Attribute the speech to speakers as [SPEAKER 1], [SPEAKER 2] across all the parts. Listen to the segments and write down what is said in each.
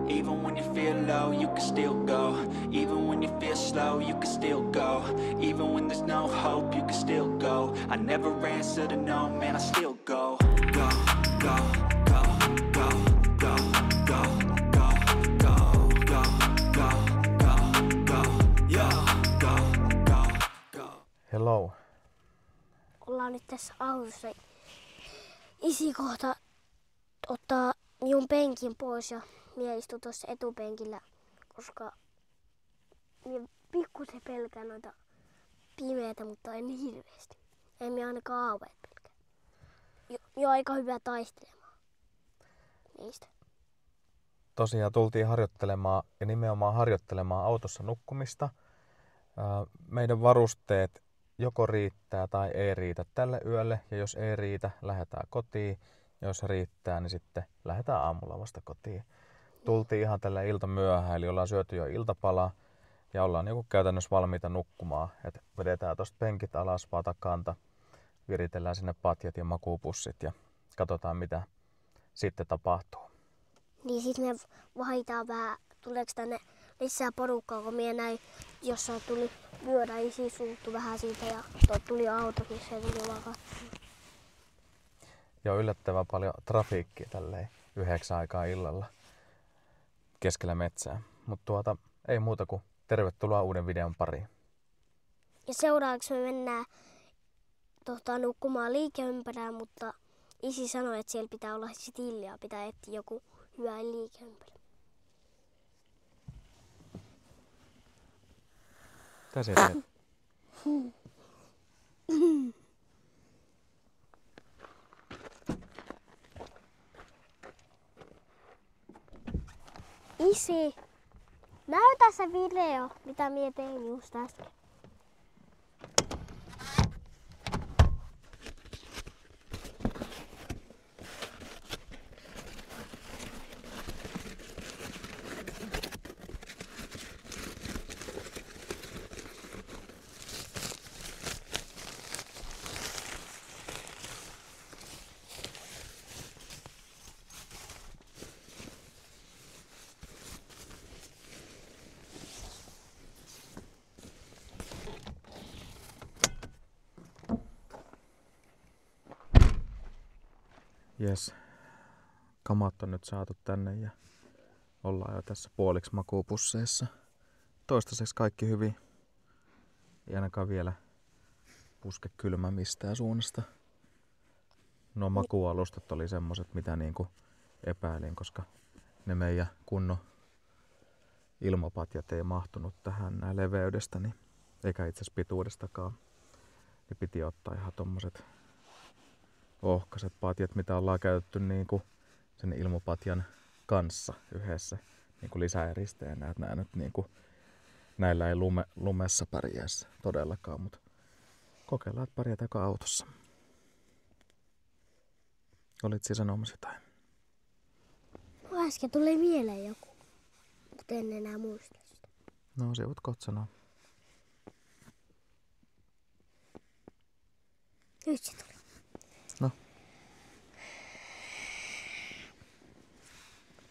[SPEAKER 1] Even when you feel low, you can still go. Even when you feel slow, you can still go. Even when there's no hope, you can still go. I never answer to no, man, I still go. Go, go, go, go, go, go, go, go, go, go, go, go, go, go, go.
[SPEAKER 2] Hello.
[SPEAKER 3] Ollaan nyt tässä autossa. Isi kohta ottaa minun penkin pois ja minä istun tuossa etupenkillä, koska minä pikkusen pelkään noita pimeitä, mutta en hirveästi. En minä ainakaan aaveet pelkää. Jo aika hyvä taistelemaan niistä.
[SPEAKER 2] Tosiaan tultiin harjoittelemaan ja nimenomaan harjoittelemaan autossa nukkumista. Meidän varusteet joko riittää tai ei riitä tälle yölle, ja jos ei riitä, lähdetään kotiin. Ja jos riittää, niin sitten lähdetään aamulla vasta kotiin. Tultiin ihan tälle iltamyöhään, eli ollaan syöty jo iltapalaa ja ollaan joku käytännössä valmiita nukkumaan. Et vedetään tosta penkit alas, vatakanta, viritellään sinne patjat ja makuupussit ja katsotaan mitä sitten tapahtuu.
[SPEAKER 3] Niin sit me vaihdetaan vähän, tuleeko tänne lisää porukkaa, kun minä näin, jossa tuli vyödä, isi suuttu vähän siitä ja tuli autokin, se tuli vaan katsomaan.
[SPEAKER 2] Ja on yllättävän paljon trafiikkia tälleen 9 aikaa illalla keskellä metsää. Mutta ei muuta kuin tervetuloa uuden videon pariin.
[SPEAKER 3] Ja seuraavaksi me mennään nukkumaan liikeympärään, mutta isi sanoi, että siellä pitää olla sit hiljaa, pitää etsiä joku hyvä liikeympärä.
[SPEAKER 2] Mitä sä teet?
[SPEAKER 3] Isi, näytä se video, mitä minä tein just äsken.
[SPEAKER 2] Jes, kamat on nyt saatu tänne ja ollaan jo tässä puoliksi makuupusseissa. Toistaiseksi kaikki hyvin. Ei ainakaan vielä puske kylmä mistään suunnasta. No makuualustat oli semmoset, mitä niinku epäilin, koska ne meidän kunnon ilmapatjat ei mahtunut tähän nää leveydestä, niin, eikä itse asiassa pituudestakaan. Niin piti ottaa ihan tommoset ohkaiset patjat, mitä ollaan käytetty niinku sen ilmapatjan kanssa yhdessä niinku lisäeristeenä. Nää nyt niinku, näillä ei lumessa pärjäisi todellakaan, mutta kokeillaan, että pärjätäänkö autossa. Olitko sanomassa jotain?
[SPEAKER 3] Äsken tuli mieleen joku, mutta en enää muista sitä.
[SPEAKER 2] No se voit kohta sanoa.
[SPEAKER 3] Nyt se tuli.
[SPEAKER 2] No.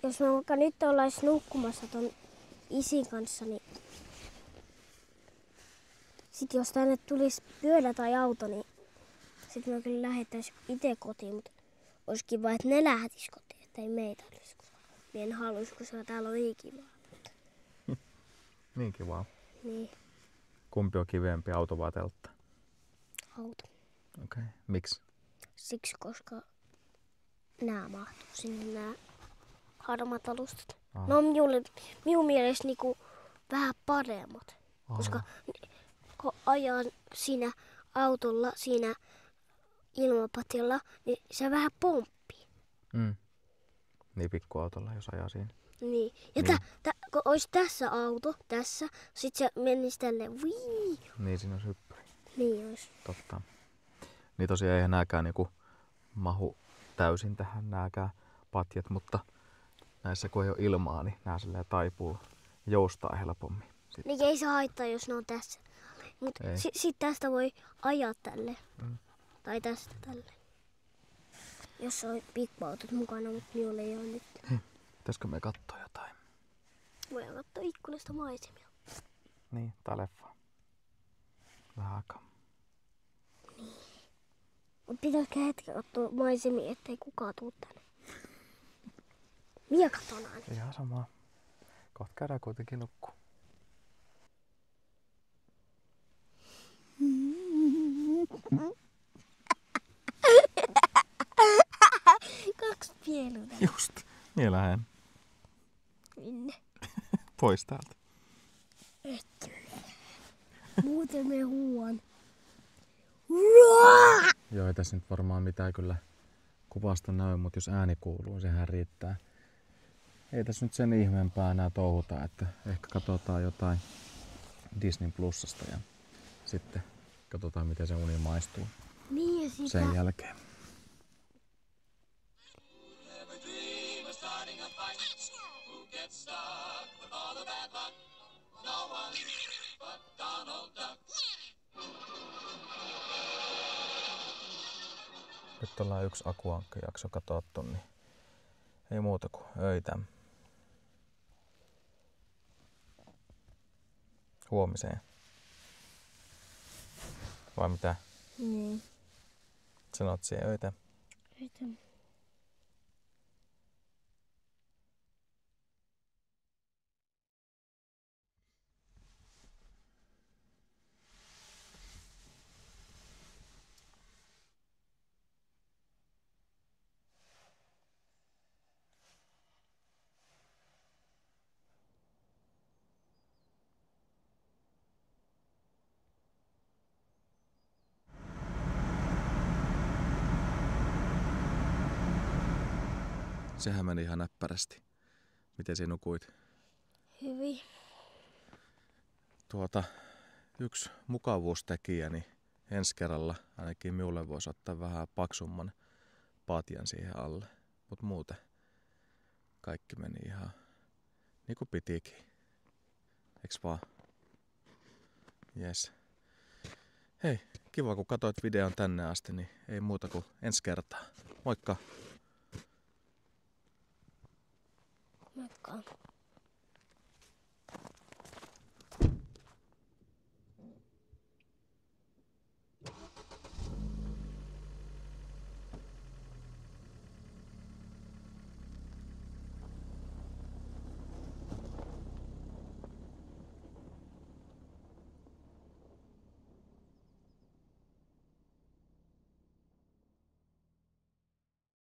[SPEAKER 3] Jos me vaikka nyt oltais nukkumassa ton isin kanssa, niin sit jos tänne tulisi pyörä tai auto, niin sit me kyllä lähettäis ite kotiin, mutta olisi kiva, että ne lähtis kotiin, ettei meitä olisi. Mie en haluis, kun se täällä on niin kivaa.
[SPEAKER 2] Niin kivaa.
[SPEAKER 3] Niin,
[SPEAKER 2] Kumpi on kivempi, auto vai teltta?
[SPEAKER 3] auto.
[SPEAKER 2] Okei. Miksi?
[SPEAKER 3] Siksi, koska nää mahtuu sinne, nää harmaat alustat.
[SPEAKER 2] Aha.
[SPEAKER 3] No minun mielestä niinku vähän paremmat.
[SPEAKER 2] Aha.
[SPEAKER 3] Koska kun ajan siinä autolla, siinä ilmapatjalla, niin se vähän pomppii.
[SPEAKER 2] Niin pikkuautolla, jos ajaa siinä.
[SPEAKER 3] Niin. Ja
[SPEAKER 2] Niin.
[SPEAKER 3] kun olisi tässä auto, tässä, sit se menisi tälle vii.
[SPEAKER 2] Niin, siinä olisi hyppyri.
[SPEAKER 3] Niin olisi.
[SPEAKER 2] Totta. Niin tosiaan eihän nääkään niinku mahu täysin tähän nääkään patjat, mutta näissä kun ei ole ilmaa, niin nää silleen taipuu joustaa helpommin. Sitten.
[SPEAKER 3] Niin ei se haittaa, jos ne on tässä. Mut sit tästä voi ajaa tälle. Tai tästä tälle. Jos on pikkuautot mukana, mutta minulla ei ole nyt.
[SPEAKER 2] Pitäisikö me katsoa jotain?
[SPEAKER 3] Voidaan katsoa ikkunasta maisemia.
[SPEAKER 2] Niin, tai leffa. Vähän aikaa.
[SPEAKER 3] Mut pitäisikö hetken katsoa maisemia, ettei kukaan tuu tänne? Minä katon aina.
[SPEAKER 2] Ihan sama. Kohta käydään kuitenkin nukkuu.
[SPEAKER 3] Kaksi pienuutta.
[SPEAKER 2] Just. Mie lähen
[SPEAKER 3] Minne?
[SPEAKER 2] pois täältä.
[SPEAKER 3] Muuten me huuan.
[SPEAKER 2] Joo, ei tässä nyt varmaan mitään kyllä kuvasta näy, mutta jos ääni kuuluu, sehän riittää. Ei tässä nyt sen ihmeempää enää touhuta, että ehkä katsotaan jotain Disney Plusasta ja sitten katsotaan miten se uni maistuu
[SPEAKER 3] Niin ja sitä.
[SPEAKER 2] sen jälkeen. Nyt ollaan yksi Akuankka-jakso katsottu, niin ei muuta kuin öitä. Huomiseen. Vai mitä?
[SPEAKER 3] Niin.
[SPEAKER 2] Sanot siihen öitä. Sehän meni ihan näppärästi. Miten sinä nukuit?
[SPEAKER 3] Hyvin.
[SPEAKER 2] Yksi mukavuustekijä, niin ensi kerralla ainakin minulle voisi ottaa vähän paksumman patjan siihen alle. Mut muuten kaikki meni ihan niin kuin pitikin. Eiks vaan? Jes. Hei, kiva kun katsoit videon tänne asti, niin ei muuta kuin ensi kertaa. Moikka!
[SPEAKER 3] Moikka.